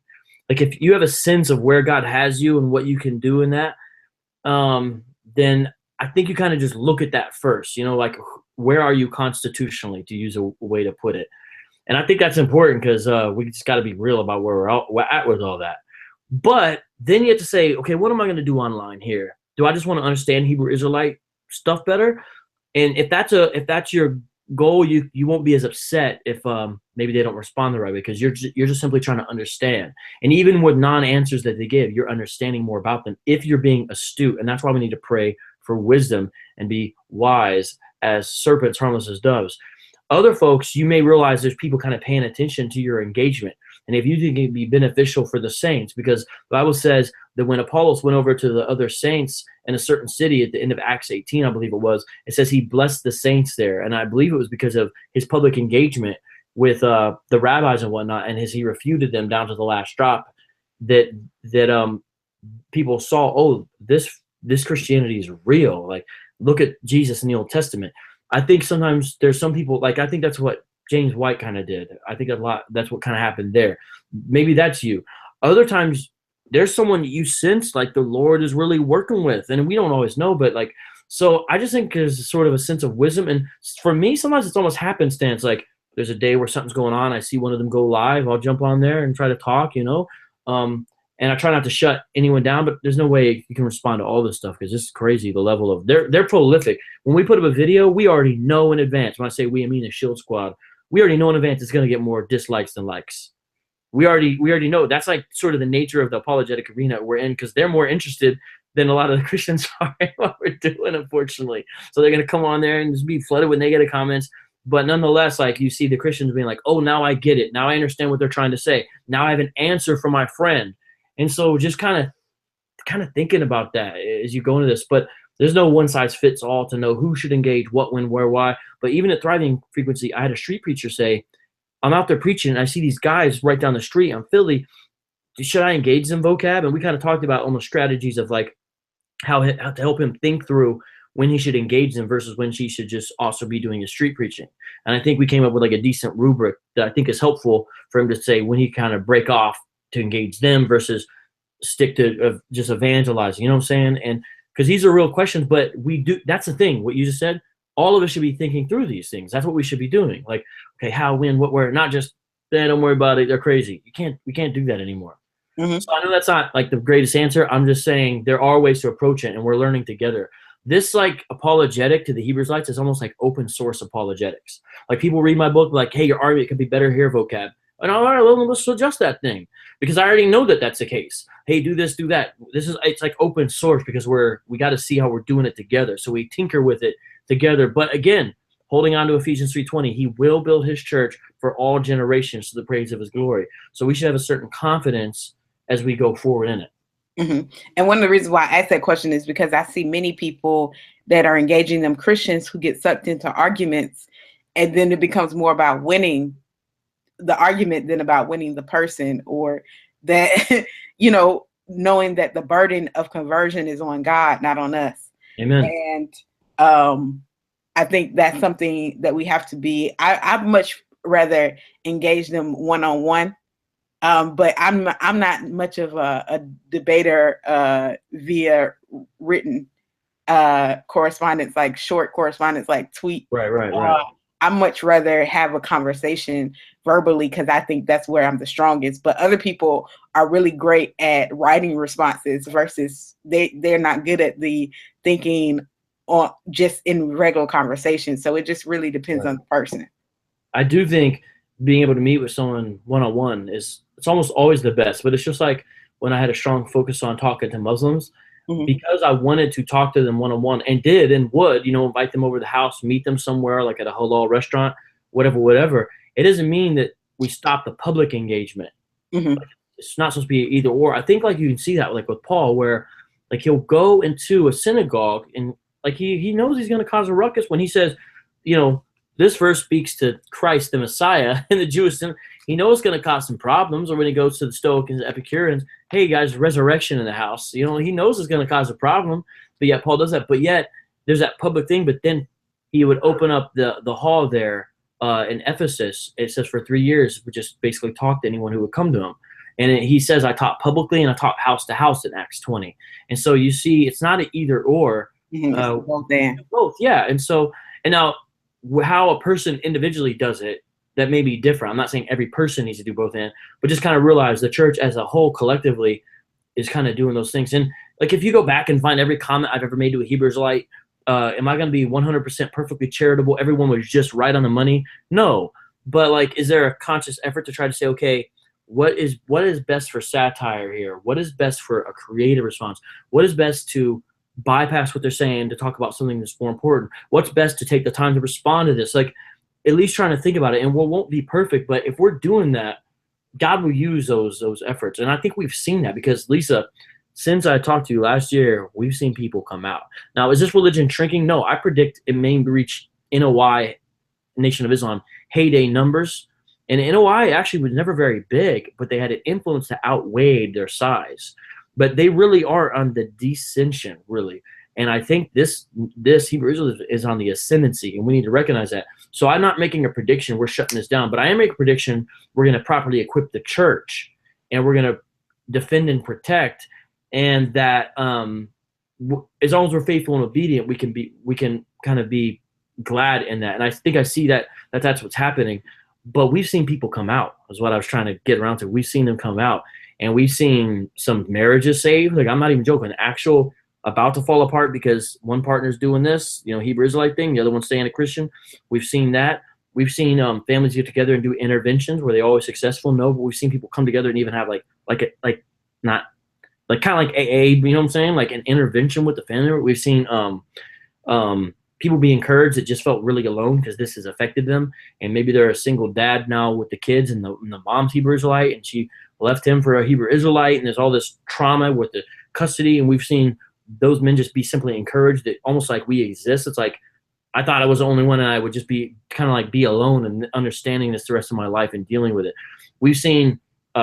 Like if you have a sense of where God has you and what you can do in that, then I think you kind of just look at that first, like where are you constitutionally, to use a way to put it. And I think that's important because we just got to be real about where we're at with all that. But then you have to say, okay, what am I going to do online here? Do I just want to understand Hebrew Israelite stuff better? And if that's your goal, you won't be as upset if maybe they don't respond the right way, because you're just simply trying to understand. And even with non-answers that they give, you're understanding more about them if you're being astute. And that's why we need to pray for wisdom and be wise as serpents, harmless as doves. Other folks, you may realize there's people kind of paying attention to your engagement. And if you think it'd be beneficial for the saints, because the Bible says that when Apollos went over to the other saints in a certain city at the end of Acts 18, I believe it was, it says he blessed the saints there. And I believe it was because of his public engagement with the rabbis and whatnot, and as he refuted them down to the last drop, that people saw, oh, this Christianity is real. Like, look at Jesus in the Old Testament. I think sometimes there's some people, like, I think that's what James White kind of did. I think that's what kind of happened there. Maybe that's you. Other times there's someone you sense like the Lord is really working with, and we don't always know, but like, so I just think there's sort of a sense of wisdom. And for me, sometimes it's almost happenstance. Like, there's a day where something's going on, I see one of them go live, I'll jump on there and try to talk, and I try not to shut anyone down, but there's no way you can respond to all this stuff, because it's crazy, the level of, they're prolific. When we put up a video, we already know in advance. When I say we, I mean the Shield Squad. We already know in advance it's going to get more dislikes than likes. We already know. That's like sort of the nature of the apologetic arena we're in, because they're more interested than a lot of the Christians are in what we're doing, unfortunately. So they're going to come on there and just be flooded with negative comments. But nonetheless, like, you see the Christians being like, oh, now I get it. Now I understand what they're trying to say. Now I have an answer for my friend. And so just kind of thinking about that as you go into this. But there's no one size fits all to know who should engage, what, when, where, why. But even at Thriving Frequency, I had a street preacher say, I'm out there preaching, and I see these guys right down the street. I'm Philly. Should I engage them, vocab? And we kind of talked about almost strategies of like how to help him think through when he should engage them versus when he should just also be doing his street preaching. And I think we came up with like a decent rubric that I think is helpful for him to say when he kind of break off to engage them versus stick to just evangelizing. You know what I'm saying? And because these are real questions, but we do. That's the thing. What you just said. All of us should be thinking through these things. That's what we should be doing. Like, okay, how, when, what, where. Not just, don't worry about it. They're crazy. We can't do that anymore. Mm-hmm. So I know that's not like the greatest answer. I'm just saying there are ways to approach it, and we're learning together. This like apologetic to the Hebrew Israelites is almost like open source apologetics. Like, people read my book like, hey, your argument could be better here, vocab. And all right, well, let's adjust that thing, because I already know that that's the case. Hey, do this, do that. It's like open source, because we got to see how we're doing it together. So we tinker with it together. But again, holding on to Ephesians 3:20, he will build his church for all generations to the praise of his glory. So we should have a certain confidence as we go forward in it. Mm-hmm. And one of the reasons why I asked that question is because I see many people that are engaging them Christians who get sucked into arguments, and then it becomes more about winning the argument than about winning the person, or that, knowing that the burden of conversion is on God, not on us. Amen. And I think that's something that we have to be. I'd much rather engage them one-on-one. But I'm not much of a debater via written correspondence, like short correspondence, like tweet. Right. I much rather have a conversation verbally, because I think that's where I'm the strongest. But other people are really great at writing responses versus they're not good at the thinking on just in regular conversation. So it just really depends on the person. I do think being able to meet with someone one-on-one it's almost always the best. But it's just like when I had a strong focus on talking to Muslims, mm-hmm. because I wanted to talk to them one-on-one, and did and would, invite them over to the house, meet them somewhere like at a halal restaurant, whatever. It doesn't mean that we stop the public engagement. Mm-hmm. Like, it's not supposed to be either or. I think like you can see that like with Paul, where like he'll go into a synagogue and like he knows he's going to cause a ruckus when he says, this verse speaks to Christ, the Messiah, and the Jewish. He knows it's going to cause some problems. Or when he goes to the Stoic and the Epicureans, hey guys, resurrection in the house. He knows it's going to cause a problem. But yet Paul does that. But yet there's that public thing. But then he would open up the hall there in Ephesus. It says for 3 years, would just basically talk to anyone who would come to him. And he says, I taught publicly and I taught house to house in Acts 20. And so you see, it's not an either or. Both, yeah. And now how a person individually does it, that may be different. I'm not saying every person needs to do both but just kind of realize the church as a whole collectively is kind of doing those things. And like, if you go back and find every comment I've ever made to a Hebrew Israelite, am I going to be 100% perfectly charitable? Everyone was just right on the money? No. But like, is there a conscious effort to try to say, okay, what is best for satire here? What is best for a creative response? What is best to bypass what they're saying to talk about something that's more important? What's best to take the time to respond to this? Like, at least trying to think about it. And we won't be perfect, but if we're doing that, God will use those efforts. And I think we've seen that because, Lisa, since I talked to you last year, we've seen people come out. Now, is this religion shrinking? No, I predict it may reach NOI, Nation of Islam, heyday numbers. And NOI actually was never very big, but they had an influence that outweighed their size. But they really are on the descension, really. And I think this Hebrew Israelism is on the ascendancy, and we need to recognize that. So I'm not making a prediction we're shutting this down, but I am making a prediction we're going to properly equip the church, and we're going to defend and protect, and that as long as we're faithful and obedient, we can kind of be glad in that. And I think I see that's what's happening. But we've seen people come out, is what I was trying to get around to. We've seen them come out, and we've seen some marriages saved. Like, I'm not even joking. Actual about to fall apart because one partner's doing this, Hebrew Israelite thing, the other one's staying a Christian. We've seen that. We've seen families get together and do interventions. Were they always successful? No, but we've seen people come together and even have not like kind of like AA, you know what I'm saying? Like an intervention with the family. We've seen people be encouraged that just felt really alone because this has affected them. And maybe they're a single dad now with the kids, and the mom's Hebrew Israelite, and she left him for a Hebrew Israelite, and there's all this trauma with the custody. And we've seen those men just be simply encouraged that almost like we exist. It's like, I thought I was the only one, and I would just be kind of like be alone and understanding this the rest of my life and dealing with it. We've seen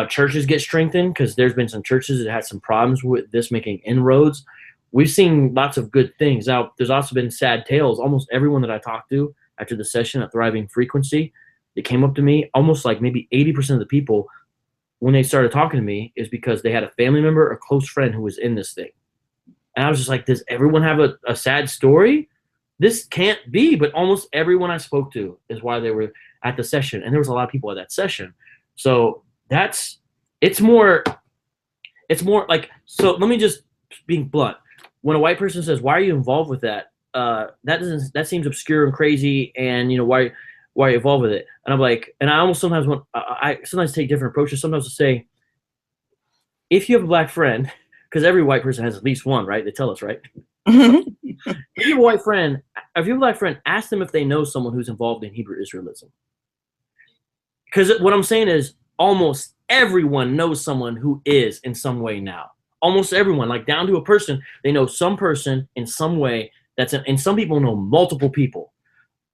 churches get strengthened because there's been some churches that had some problems with this making inroads. We've seen lots of good things. Now, there's also been sad tales. Almost everyone that I talked to after the session at Thriving Frequency, they came up to me, almost like maybe 80% of the people, when they started talking to me, is because they had a family member or close friend who was in this thing. And I was just like, does everyone have a sad story? This can't be. But almost everyone I spoke to is why they were at the session. And there was a lot of people at that session. So it's more like, so let me just be blunt. When a white person says, why are you involved with that? That seems obscure and crazy. And, why are you involved with it? And I'm like, and I almost sometimes I sometimes take different approaches. Sometimes I say, if you have a black friend, because every white person has at least one, right? They tell us, right? Mm-hmm. If you have a black friend, ask them if they know someone who's involved in Hebrew Israelism. Because what I'm saying is almost everyone knows someone who is in some way now. Almost everyone, like down to a person, they know some person in some way and some people know multiple people.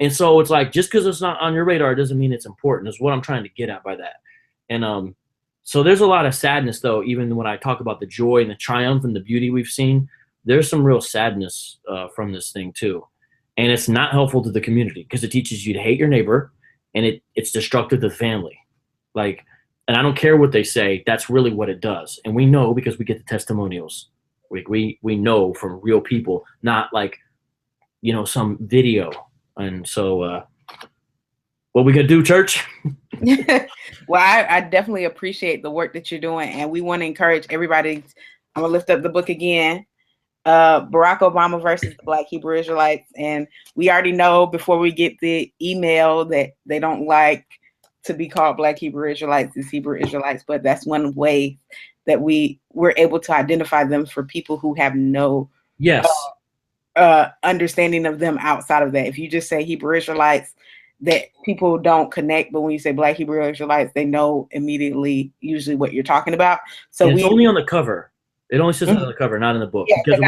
And so it's like, just because it's not on your radar doesn't mean it's important, is what I'm trying to get at by that. And so there's a lot of sadness, though, even when I talk about the joy and the triumph and the beauty we've seen. There's some real sadness from this thing, too. And it's not helpful to the community because it teaches you to hate your neighbor, and it's destructive to the family. Like, and I don't care what they say. That's really what it does. And we know because we get the testimonials. We know from real people, not like, some video. And so what we gonna do, church? Well, I definitely appreciate the work that you're doing, and we want to encourage everybody. I'm gonna lift up the book again, Barack Obama versus the Black Hebrew Israelites, and we already know before we get the email that they don't like to be called Black Hebrew Israelites, it's Hebrew Israelites, but that's one way that we're able to identify them for people who have no understanding of them outside of that. If you just say Hebrew Israelites, that people don't connect, but when you say Black Hebrew Israelites, they know immediately usually what you're talking about. So it's only on the cover. It only says on the cover, not in the book. Yeah, because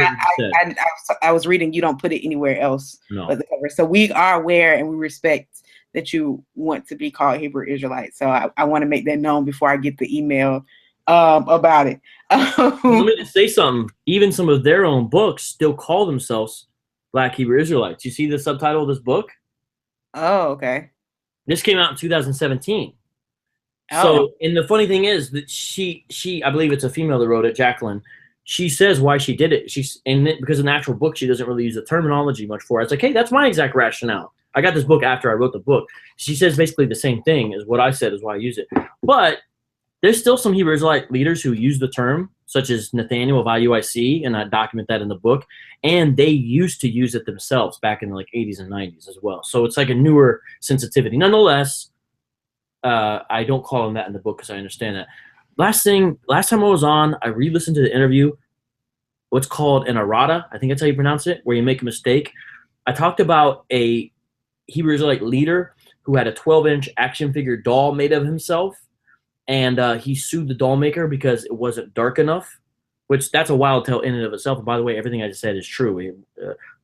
I was reading, you don't put it anywhere else but the cover. So we are aware and we respect that you want to be called Hebrew Israelites. So I want to make that known before I get the email about it. Let me just say something. Even some of their own books still call themselves Black Hebrew Israelites. You see the subtitle of this book? Oh, okay. This came out in 2017. Oh. So, and the funny thing is that she, I believe it's a female that wrote it, Jacqueline. She says why she did it. Because in the actual book, she doesn't really use the terminology much for it. It's like, hey, that's my exact rationale. I got this book after I wrote the book. She says basically the same thing as what I said is why I use it. But there's still some Hebrew Israelite leaders who use the term, such as Nathaniel of IUIC, and I document that in the book. And they used to use it themselves back in the like 80s and 90s as well. So it's like a newer sensitivity. Nonetheless, I don't call them that in the book because I understand that. Last time I was on, I re-listened to the interview, what's called an errata. I think that's how you pronounce it, where you make a mistake. I talked about a Hebrew Israelite leader who had a 12-inch action figure doll made of himself, and he sued the doll maker because it wasn't dark enough, which that's a wild tale in and of itself. And by the way, everything I just said is true.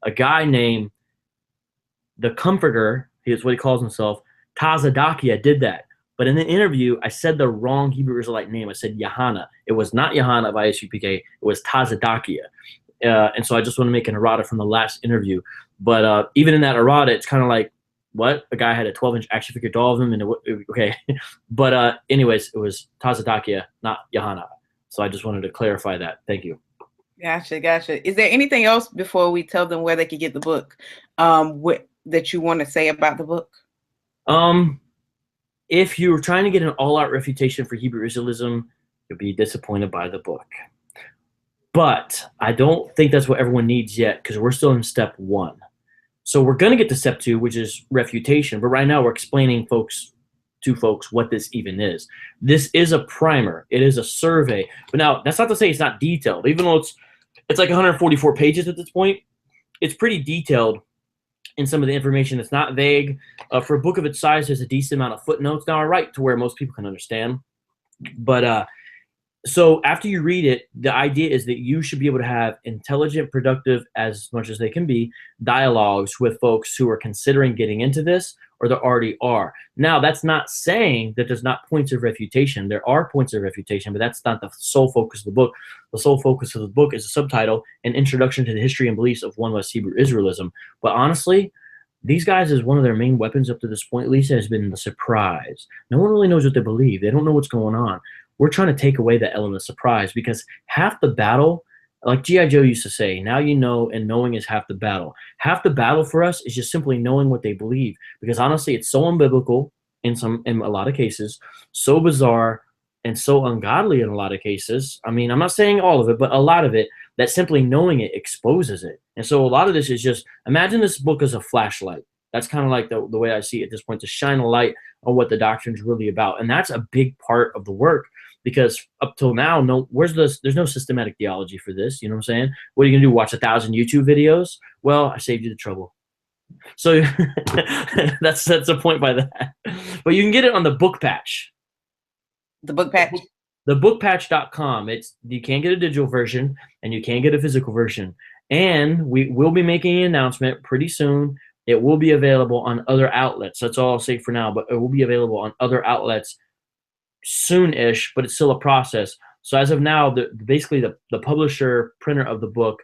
A guy named the Comforter, here's what he calls himself, Tazadakia, did that. But in the interview, I said the wrong Hebrew Israelite name. I said Yahana. It was not Yahana of ISUPK. It was Tazadakia. And so I just want to make an errata from the last interview. But even in that errata, it's kind of like, what? A guy had a 12-inch action figure doll of him, and okay. But anyways, it was Tazadakia, not Yahana. So I just wanted to clarify that. Thank you. Gotcha. Is there anything else before we tell them where they can get the book that you want to say about the book? If you're trying to get an all-out refutation for Hebrew Israelism, you'll be disappointed by the book. But I don't think that's what everyone needs yet, because we're still in step 1. So we're going to get to step 2, which is refutation. But right now we're explaining to folks what this even is. This is a primer. It is a survey. But now that's not to say it's not detailed. Even though it's like 144 pages at this point, it's pretty detailed in some of the information. It's not vague. For a book of its size, there's a decent amount of footnotes. Now I write to where most people can understand. But so after you read it, the idea is that you should be able to have intelligent, productive, as much as they can be, dialogues with folks who are considering getting into this or that already are. Now, that's not saying that there's not points of refutation. There are points of refutation, but that's not the sole focus of the book. The sole focus of the book is a subtitle, An Introduction to the History and Beliefs of One West Hebrew Israelism. But honestly, these guys, as one of their main weapons up to this point, Lisa, has been the surprise. No one really knows what they believe. They don't know what's going on. We're trying to take away that element of surprise, because half the battle, like G.I. Joe used to say, now you know, and knowing is half the battle. Half the battle for us is just simply knowing what they believe, because honestly, it's so unbiblical in a lot of cases, so bizarre, and so ungodly in a lot of cases. I mean, I'm not saying all of it, but a lot of it, that simply knowing it exposes it. And so a lot of this is just, imagine this book as a flashlight. That's kind of like the way I see it at this point, to shine a light on what the doctrine's really about. And that's a big part of the work, because up till now, there's no systematic theology for this. You know what I'm saying? What are you going to do, watch 1,000 YouTube videos? Well, I saved you the trouble. So that's a point by that. But you can get it on the book patch. The book patch? Thebookpatch.com. You can get a digital version and you can get a physical version. And we will be making an announcement pretty soon. It will be available on other outlets. That's all I'll say for now, but it will be available on other outlets soon-ish, but it's still a process. So as of now, basically the publisher, printer of the book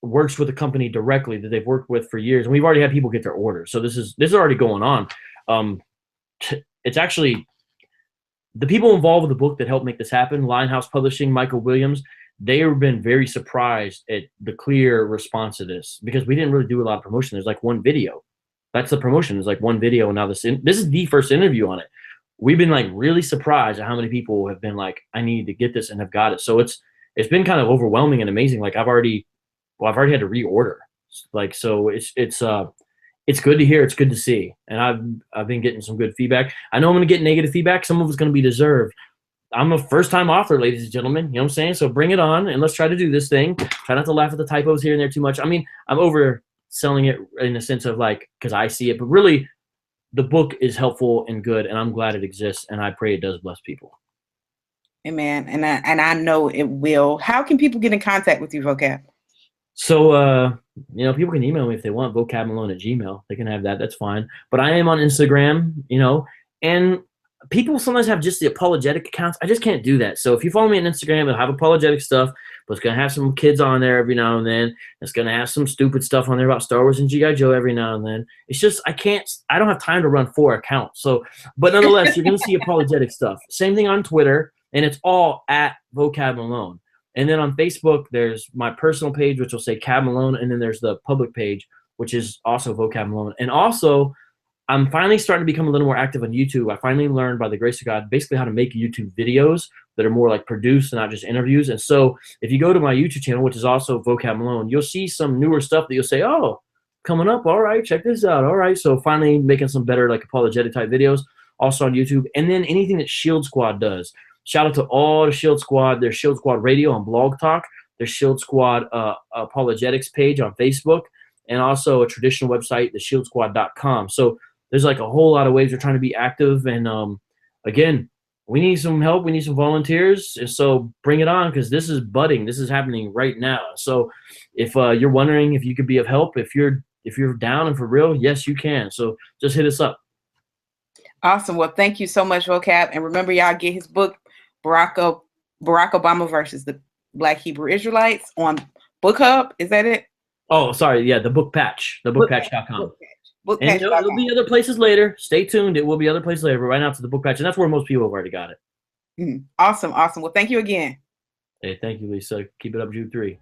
works with a company directly that they've worked with for years, and we've already had people get their orders. So this is already going on. It's actually the people involved with the book that helped make this happen, Linehouse Publishing, Michael Williams, they have been very surprised at the clear response to this, because we didn't really do a lot of promotion. There's like one video. That's the promotion. There's like one video, and now this is the first interview on it. We've been like really surprised at how many people have been like, I need to get this, and have got it. So it's been kind of overwhelming and amazing. Like I've already had to reorder. Like, so it's good to hear. It's good to see. And I've been getting some good feedback. I know I'm going to get negative feedback. Some of it's going to be deserved. I'm a first-time author, ladies and gentlemen. You know what I'm saying? So bring it on, and let's try to do this thing. Try not to laugh at the typos here and there too much. I mean, I'm overselling it in the sense of like, because I see it, but really, the book is helpful and good, and I'm glad it exists, and I pray it does bless people. Amen. And I know it will. How can people get in contact with you, Vocab? So, people can email me if they want, vocabmalone@gmail. They can have that. That's fine. But I am on Instagram, and people sometimes have just the apologetic accounts. I just can't do that. So if you follow me on Instagram, it'll have apologetic stuff, but it's going to have some kids on there every now and then. It's going to have some stupid stuff on there about Star Wars and G.I. Joe every now and then. It's just, I don't have time to run 4 accounts. So, but nonetheless, you're going to see apologetic stuff. Same thing on Twitter, and it's all at Vocab Malone. And then on Facebook, there's my personal page, which will say Cab Malone, and then there's the public page, which is also Vocab Malone. And also, I'm finally starting to become a little more active on YouTube. I finally learned, by the grace of God, basically how to make YouTube videos that are more like produced and not just interviews. And so if you go to my YouTube channel, which is also Vocab Malone, you'll see some newer stuff that you'll say, oh, coming up. All right, check this out. All right. So finally making some better like apologetic type videos also on YouTube. And then anything that Shield Squad does. Shout out to all the Shield Squad. There's Shield Squad Radio on Blog Talk. There's Shield Squad apologetics page on Facebook, and also a traditional website, theshieldsquad.com. So there's like a whole lot of ways we're trying to be active. And again, we need some help. We need some volunteers. And so bring it on, because this is budding. This is happening right now. So if you're wondering if you could be of help, if you're down and for real, yes, you can. So just hit us up. Awesome. Well, thank you so much, Vocab. And remember, y'all, get his book, Barack Obama versus the Black Hebrew Israelites, on Book Hub. Is that it? Oh, sorry. Yeah, the book patch, thebookpatch.com. And there'll be other places later. Stay tuned. It will be other places later. But right now it's the book patch. And that's where most people have already got it. Awesome. Awesome. Well, thank you again. Hey, thank you, Lisa. Keep it up, Jude 3.